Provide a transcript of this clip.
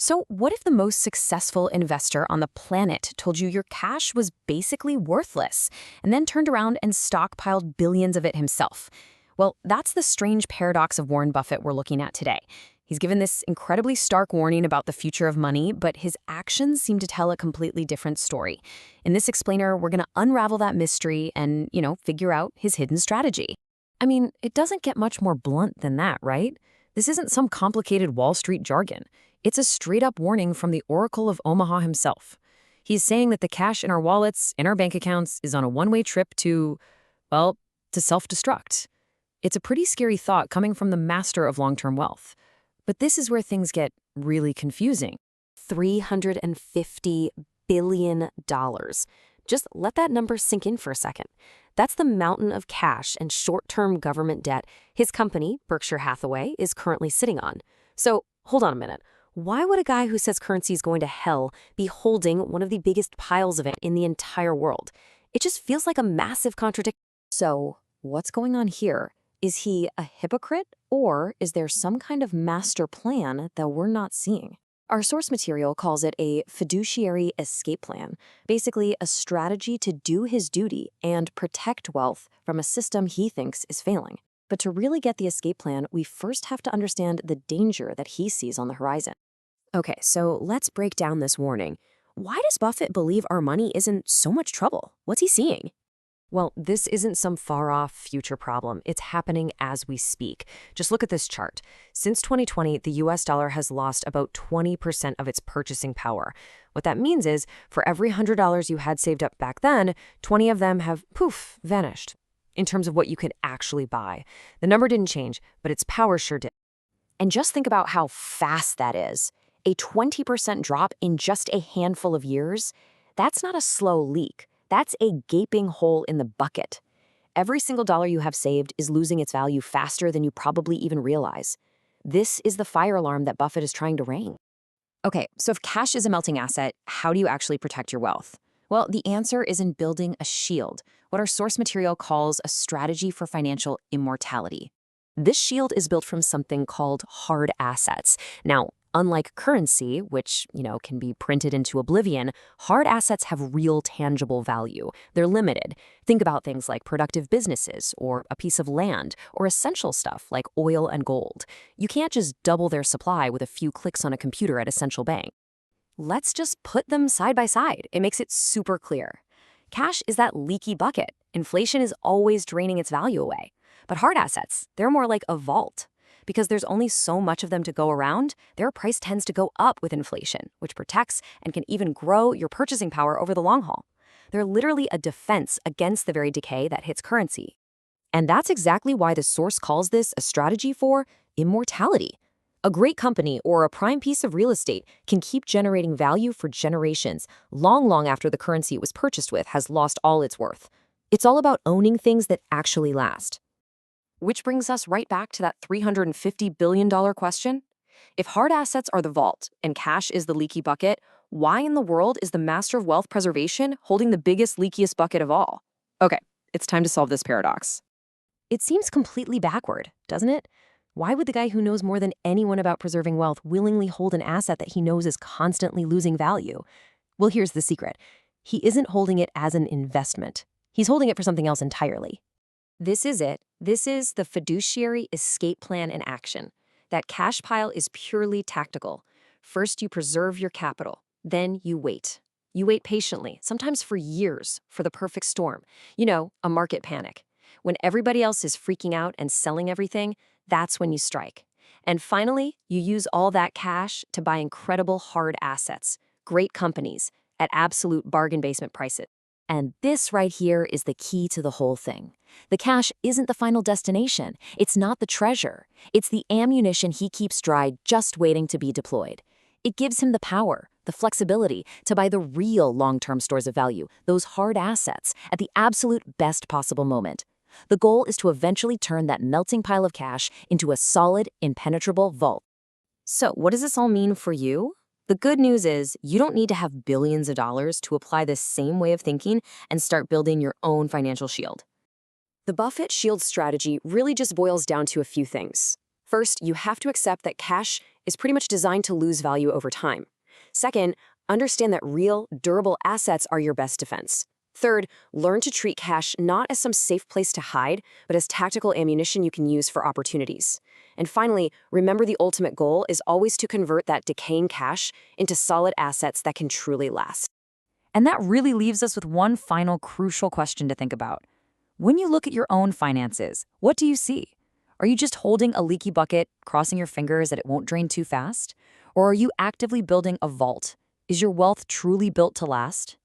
So, what if the most successful investor on the planet told you your cash was basically worthless and then turned around and stockpiled billions of it himself? Well, that's the strange paradox of Warren Buffett we're looking at today. He's given this incredibly stark warning about the future of money, but his actions seem to tell a completely different story. In this explainer, we're going to unravel that mystery and, figure out his hidden strategy. I mean, it doesn't get much more blunt than that, right? This isn't some complicated Wall Street jargon. It's a straight-up warning from the Oracle of Omaha himself. He's saying that the cash in our wallets, in our bank accounts, is on a one-way trip to self-destruct. It's a pretty scary thought coming from the master of long-term wealth. But this is where things get really confusing. $350 billion. Just let that number sink in for a second. That's the mountain of cash and short-term government debt his company, Berkshire Hathaway, is currently sitting on. So, hold on a minute. Why would a guy who says currency is going to hell be holding one of the biggest piles of it in the entire world? It just feels like a massive contradiction. So, what's going on here? Is he a hypocrite, or is there some kind of master plan that we're not seeing? Our source material calls it a fiduciary escape plan, basically a strategy to do his duty and protect wealth from a system he thinks is failing. But to really get the escape plan, we first have to understand the danger that he sees on the horizon. Okay, so let's break down this warning. Why does Buffett believe our money is in so much trouble? What's he seeing? Well, this isn't some far-off future problem. It's happening as we speak. Just look at this chart. Since 2020, the US dollar has lost about 20% of its purchasing power. What that means is, for every $100 you had saved up back then, 20 of them have, vanished. In terms of what you could actually buy. The number didn't change, but its power sure did. And just think about how fast that is. A 20% drop in just a handful of years, that's not a slow leak. That's a gaping hole in the bucket. Every single dollar you have saved is losing its value faster than you probably even realize. This is the fire alarm that Buffett is trying to ring. Okay, so if cash is a melting asset, how do you actually protect your wealth? Well, the answer is in building a shield, what our source material calls a strategy for financial immortality. This shield is built from something called hard assets. Now, unlike currency, which, can be printed into oblivion, hard assets have real tangible value. They're limited. Think about things like productive businesses or a piece of land or essential stuff like oil and gold. You can't just double their supply with a few clicks on a computer at a central bank. Let's just put them side by side. It makes it super clear. Cash is that leaky bucket. Inflation is always draining its value away. But hard assets, they're more like a vault. Because there's only so much of them to go around, their price tends to go up with inflation, which protects and can even grow your purchasing power over the long haul. They're literally a defense against the very decay that hits currency. And that's exactly why the source calls this a strategy for immortality. A great company or a prime piece of real estate can keep generating value for generations, long after the currency it was purchased with has lost all its worth. It's all about owning things that actually last. Which brings us right back to that $350 billion question. If hard assets are the vault and cash is the leaky bucket, why in the world is the master of wealth preservation holding the biggest, leakiest bucket of all? Okay, it's time to solve this paradox. It seems completely backward, doesn't it? Why would the guy who knows more than anyone about preserving wealth willingly hold an asset that he knows is constantly losing value? Well, here's the secret. He isn't holding it as an investment. He's holding it for something else entirely. This is it. This is the fiduciary escape plan in action. That cash pile is purely tactical. First, you preserve your capital. Then you wait. You wait patiently, sometimes for years, for the perfect storm. A market panic. When everybody else is freaking out and selling everything, that's when you strike. And finally, you use all that cash to buy incredible hard assets, great companies, at absolute bargain basement prices. And this right here is the key to the whole thing. The cash isn't the final destination. It's not the treasure. It's the ammunition he keeps dry, just waiting to be deployed. It gives him the power, the flexibility to buy the real long-term stores of value, those hard assets, at the absolute best possible moment. The goal is to eventually turn that melting pile of cash into a solid, impenetrable vault. So, what does this all mean for you? The good news is you don't need to have billions of dollars to apply this same way of thinking and start building your own financial shield. The Buffett shield strategy really just boils down to a few things. First, you have to accept that cash is pretty much designed to lose value over time. Second, understand that real, durable assets are your best defense. Third, learn to treat cash not as some safe place to hide, but as tactical ammunition you can use for opportunities. And finally, remember the ultimate goal is always to convert that decaying cash into solid assets that can truly last. And that really leaves us with one final crucial question to think about. When you look at your own finances, what do you see? Are you just holding a leaky bucket, crossing your fingers that it won't drain too fast? Or are you actively building a vault? Is your wealth truly built to last?